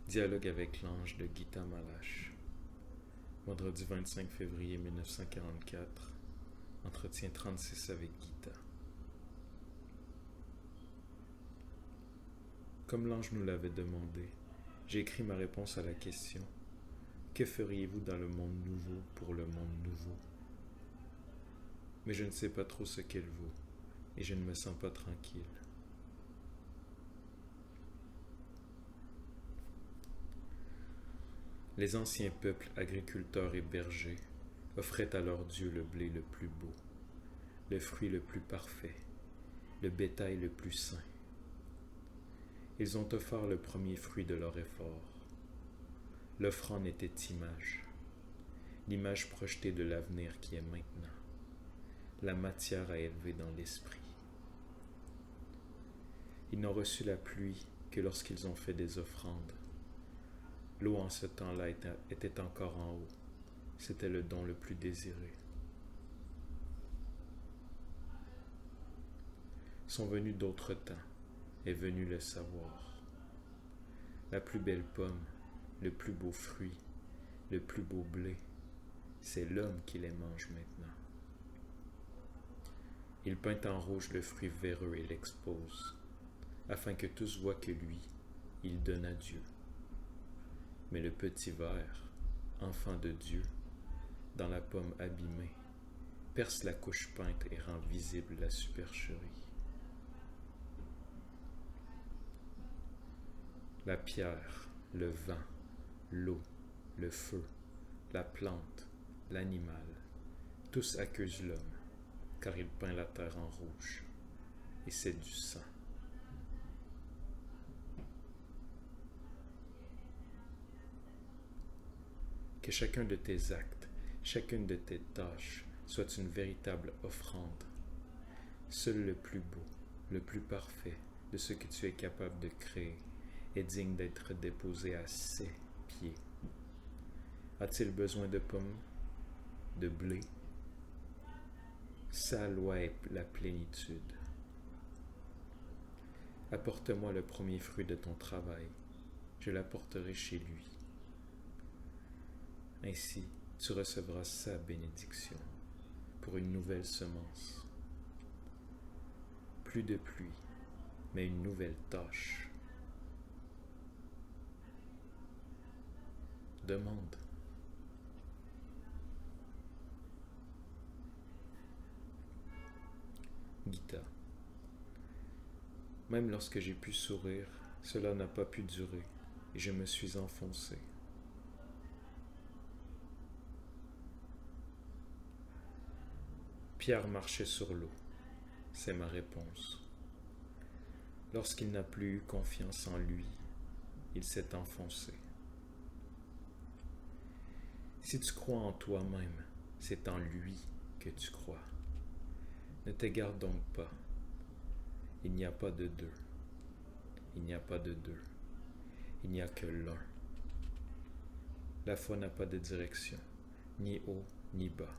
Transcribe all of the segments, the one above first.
Dialogue avec l'ange de Gita Malache. Vendredi 25 février 1944. Entretien 36 avec Gita. Comme l'ange nous l'avait demandé, j'ai écrit ma réponse à la question « Que feriez-vous dans le monde nouveau pour le monde nouveau ?» Mais je ne sais pas trop ce qu'elle vaut, et je ne me sens pas tranquille. Les anciens peuples agriculteurs et bergers offraient à leur Dieu le blé le plus beau, le fruit le plus parfait, le bétail le plus sain. Ils ont offert le premier fruit de leur effort. L'offrande était image, l'image projetée de l'avenir qui est maintenant, la matière à élever dans l'esprit. Ils n'ont reçu la pluie que lorsqu'ils ont fait des offrandes. L'eau en ce temps-là était encore en haut. C'était le don le plus désiré. Sont venus d'autres temps, est venu le savoir. La plus belle pomme, le plus beau fruit, le plus beau blé, c'est l'homme qui les mange maintenant. Il peint en rouge le fruit véreux et l'expose, afin que tous voient que lui, il donne à Dieu. Mais le petit ver, enfant de Dieu, dans la pomme abîmée, perce la couche peinte et rend visible la supercherie. La pierre, le vent, l'eau, le feu, la plante, l'animal, tous accusent l'homme, car il peint la terre en rouge, et c'est du sang. Que chacun de tes actes, chacune de tes tâches soit une véritable offrande. Seul le plus beau, le plus parfait de ce que tu es capable de créer est digne d'être déposé à ses pieds. A-t-il besoin de pommes, de blé? Sa loi est la plénitude. Apporte-moi le premier fruit de ton travail, je l'apporterai chez lui. Ainsi, tu recevras sa bénédiction pour une nouvelle semence. Plus de pluie, mais une nouvelle tâche. Demande. Gita. Même lorsque j'ai pu sourire, cela n'a pas pu durer et je me suis enfoncé. Pierre marchait sur l'eau, c'est ma réponse. Lorsqu'il n'a plus eu confiance en lui, il s'est enfoncé. Si tu crois en toi-même, c'est en lui que tu crois. Ne t'égare donc pas. Il n'y a pas de deux. Il n'y a pas de deux. Il n'y a que l'un. La foi n'a pas de direction, ni haut ni bas.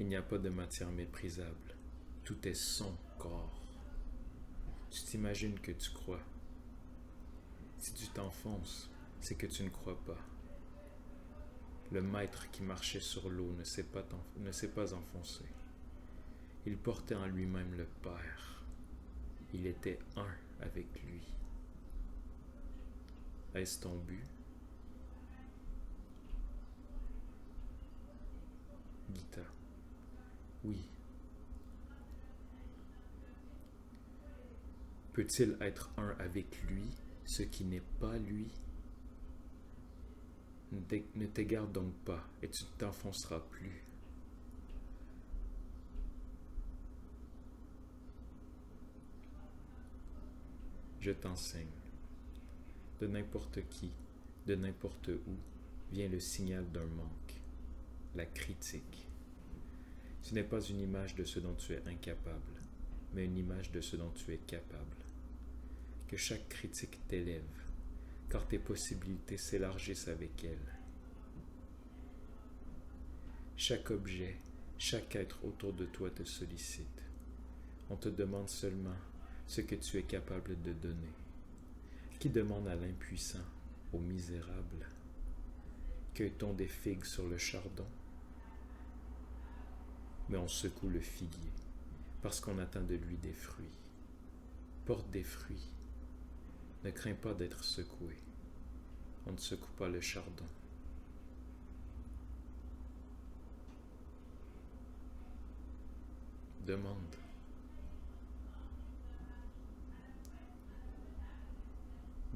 Il n'y a pas de matière méprisable. Tout est son corps. Tu t'imagines que tu crois. Si tu t'enfonces, c'est que tu ne crois pas. Le maître qui marchait sur l'eau ne s'est pas enfoncé. Il portait en lui-même le Père. Il était un avec lui. Est-ce ton but? Gita. Oui. Peut-il être un avec lui, ce qui n'est pas lui? Ne t'égare donc pas, et tu ne t'enfonceras plus. Je t'enseigne. De n'importe qui, de n'importe où, vient le signal d'un manque, la critique. Ce n'est pas une image de ce dont tu es incapable, mais une image de ce dont tu es capable. Que chaque critique t'élève, car tes possibilités s'élargissent avec elle. Chaque objet, chaque être autour de toi te sollicite. On te demande seulement ce que tu es capable de donner. Qui demande à l'impuissant, au misérable? Cueille-t-on des figues sur le chardon? Mais on secoue le figuier, parce qu'on attend de lui des fruits. Porte des fruits. Ne crains pas d'être secoué. On ne secoue pas le chardon. Demande.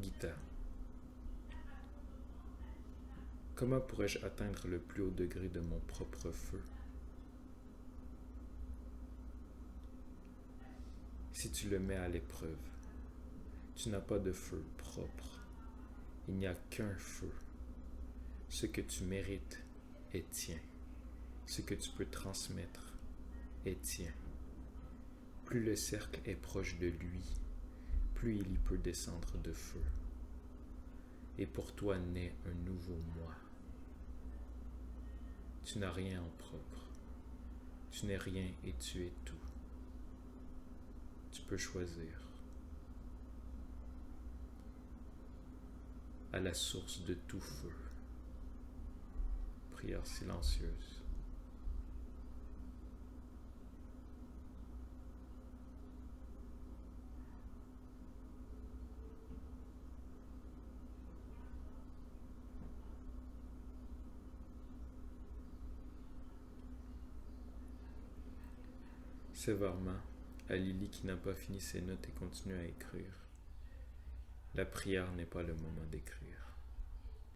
Gita. Comment pourrais-je atteindre le plus haut degré de mon propre feu? Si tu le mets à l'épreuve, tu n'as pas de feu propre. Il n'y a qu'un feu. Ce que tu mérites est tien. Ce que tu peux transmettre est tien. Plus le cercle est proche de lui, plus il y peut descendre de feu. Et pour toi naît un nouveau moi. Tu n'as rien en propre. Tu n'es rien et tu es tout. Tu peux choisir. À la source de tout feu. Prière silencieuse. Sévèrement, à Lily qui n'a pas fini ses notes et continue à écrire. La prière n'est pas le moment d'écrire.